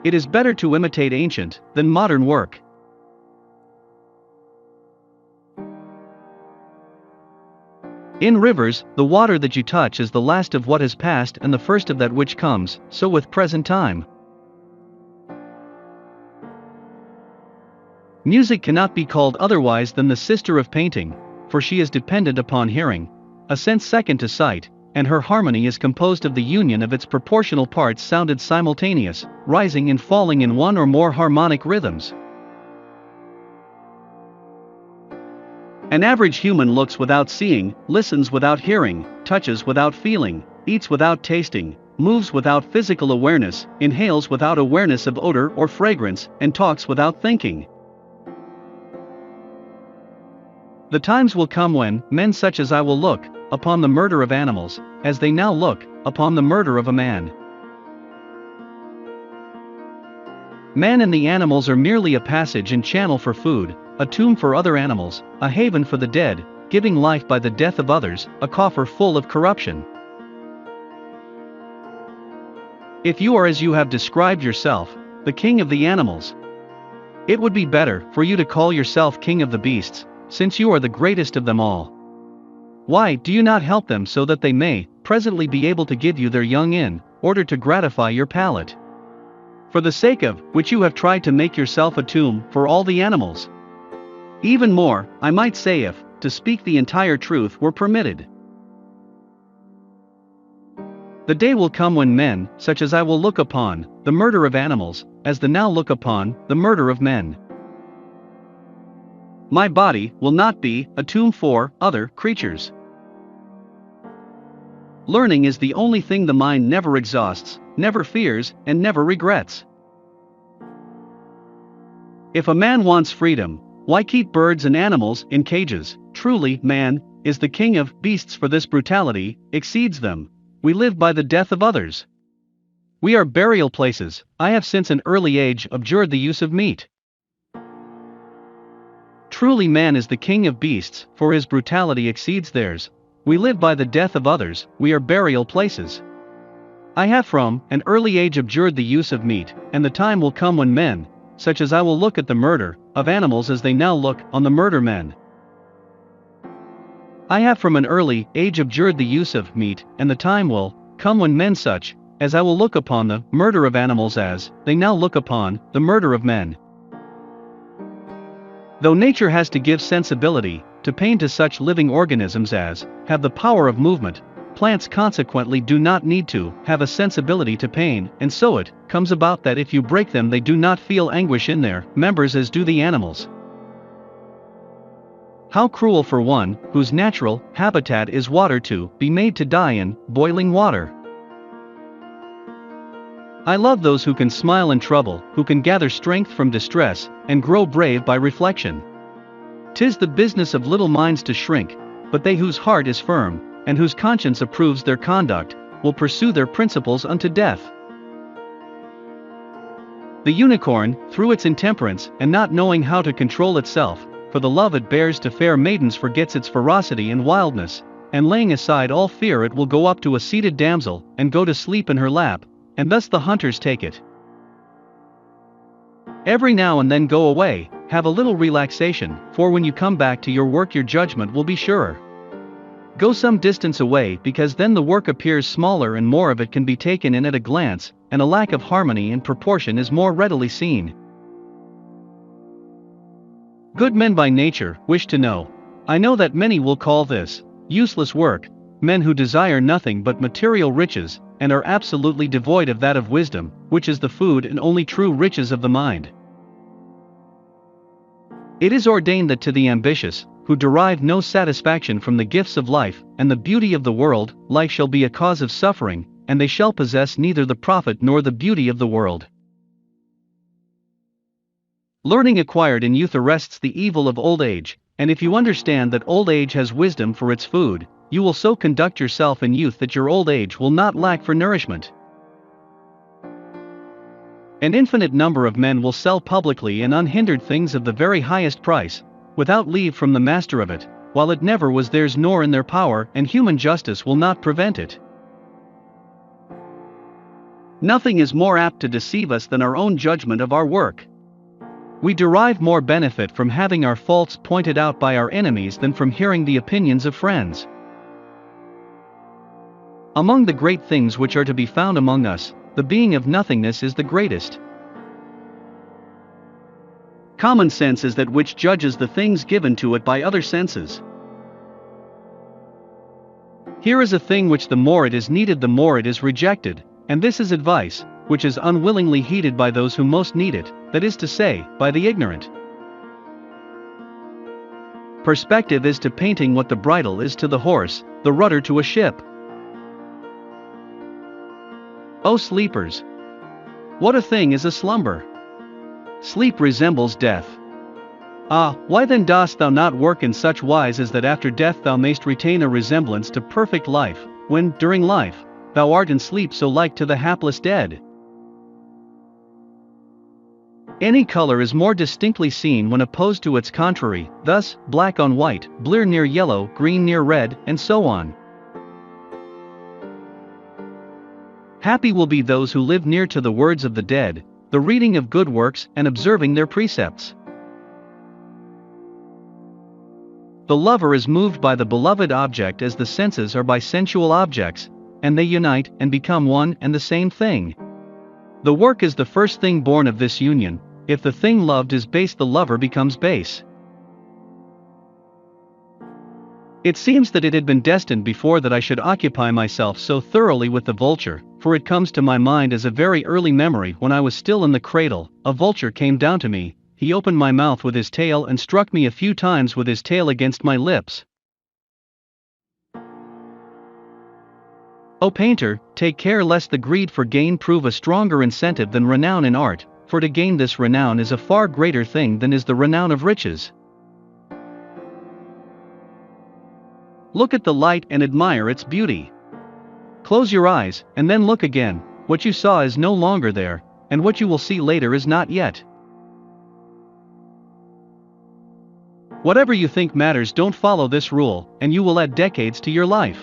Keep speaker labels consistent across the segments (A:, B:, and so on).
A: It is better to imitate ancient than modern work. In rivers, the water that you touch is the last of what has passed and the first of that which comes, so with present time. Music cannot be called otherwise than the sister of painting, for she is dependent upon hearing, a sense second to sight, and her harmony is composed of the union of its proportional parts sounded simultaneous, rising and falling in one or more harmonic rhythms. An average human looks without seeing, listens without hearing, touches without feeling, eats without tasting, moves without physical awareness, inhales without awareness of odor or fragrance, and talks without thinking. The times will come when men such as I will look upon the murder of animals, as they now look upon the murder of a man. Man and the animals are merely a passage and channel for food, a tomb for other animals, a haven for the dead, giving life by the death of others, a coffer full of corruption. If you are as you have described yourself, the king of the animals, it would be better for you to call yourself king of the beasts, since you are the greatest of them all. Why do you not help them so that they may presently be able to give you their young in order to gratify your palate? For the sake of which you have tried to make yourself a tomb for all the animals. Even more, I might say if, to speak the entire truth were permitted. The day will come when men, such as I will look upon, the murder of animals, as the now look upon, the murder of men. My body will not be a tomb for other creatures. Learning is the only thing the mind never exhausts, never fears, and never regrets. If a man wants freedom, why keep birds and animals in cages? Truly, man is the king of beasts, for this brutality exceeds them. We live by the death of others. We are burial places. I have since an early age abjured the use of meat. Truly, man is the king of beasts, for his brutality exceeds theirs. We live by the death of others. We are burial places. I have from an early age abjured the use of meat, and the time will come when men, such as I will look at the murder of animals as they now look on the murder men. I have from an early age abjured the use of meat, and the time will come when men such as I will look upon the murder of animals as they now look upon the murder of men. Though nature has to give sensibility to pain to such living organisms as have the power of movement, plants consequently do not need to have a sensibility to pain, and so it comes about that if you break them they do not feel anguish in their members as do the animals. How cruel for one whose natural habitat is water to be made to die in boiling water. I love those who can smile in trouble, who can gather strength from distress, and grow brave by reflection. 'Tis the business of little minds to shrink, but they whose heart is firm, and whose conscience approves their conduct, will pursue their principles unto death. The unicorn, through its intemperance, and not knowing how to control itself, for the love it bears to fair maidens forgets its ferocity and wildness, and laying aside all fear it will go up to a seated damsel, and go to sleep in her lap, and thus the hunters take it. Every now and then go away, have a little relaxation, for when you come back to your work your judgment will be surer. Go some distance away, because then the work appears smaller and more of it can be taken in at a glance, and a lack of harmony and proportion is more readily seen. Good men by nature wish to know. I know that many will call this useless work, men who desire nothing but material riches, and are absolutely devoid of that of wisdom, which is the food and only true riches of the mind. It is ordained that to the ambitious, who derive no satisfaction from the gifts of life and the beauty of the world, life shall be a cause of suffering, and they shall possess neither the profit nor the beauty of the world. Learning acquired in youth arrests the evil of old age, and if you understand that old age has wisdom for its food, you will so conduct yourself in youth that your old age will not lack for nourishment. An infinite number of men will sell publicly and unhindered things of the very highest price, without leave from the master of it, while it never was theirs nor in their power, and human justice will not prevent it. Nothing is more apt to deceive us than our own judgment of our work. We derive more benefit from having our faults pointed out by our enemies than from hearing the opinions of friends. Among the great things which are to be found among us, the being of nothingness is the greatest. Common sense is that which judges the things given to it by other senses. Here is a thing which the more it is needed the more it is rejected, and this is advice, which is unwillingly heeded by those who most need it, that is to say, by the ignorant. Perspective is to painting what the bridle is to the horse, the rudder to a ship. O sleepers! What a thing is a slumber! Sleep resembles death. Ah, why then dost thou not work in such wise as that after death thou mayst retain a resemblance to perfect life, when, during life, thou art in sleep so like to the hapless dead? Any color is more distinctly seen when opposed to its contrary, thus, black on white, blue near yellow, green near red, and so on. Happy will be those who live near to the words of the dead, the reading of good works and observing their precepts. The lover is moved by the beloved object as the senses are by sensual objects, and they unite and become one and the same thing. The work is the first thing born of this union. If the thing loved is base, the lover becomes base. It seems that it had been destined before that I should occupy myself so thoroughly with the vulture, for it comes to my mind as a very early memory when I was still in the cradle. A vulture came down to me, he opened my mouth with his tail and struck me a few times with his tail against my lips. O painter, take care lest the greed for gain prove a stronger incentive than renown in art, for to gain this renown is a far greater thing than is the renown of riches. Look at the light and admire its beauty. Close your eyes, and then look again. What you saw is no longer there, and what you will see later is not yet. Whatever you think matters, don't follow this rule, and you will add decades to your life.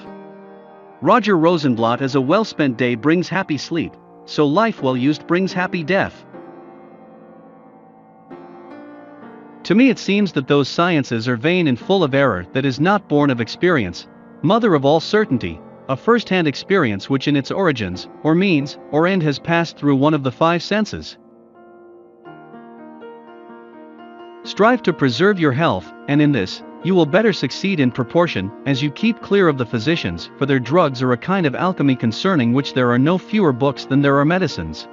A: Roger Rosenblatt, as a well-spent day brings happy sleep, so life well used brings happy death. To me it seems that those sciences are vain and full of error that is not born of experience, mother of all certainty, a first-hand experience which in its origins, or means, or end has passed through one of the five senses. Strive to preserve your health, and in this, you will better succeed in proportion as you keep clear of the physicians, for their drugs are a kind of alchemy concerning which there are no fewer books than there are medicines.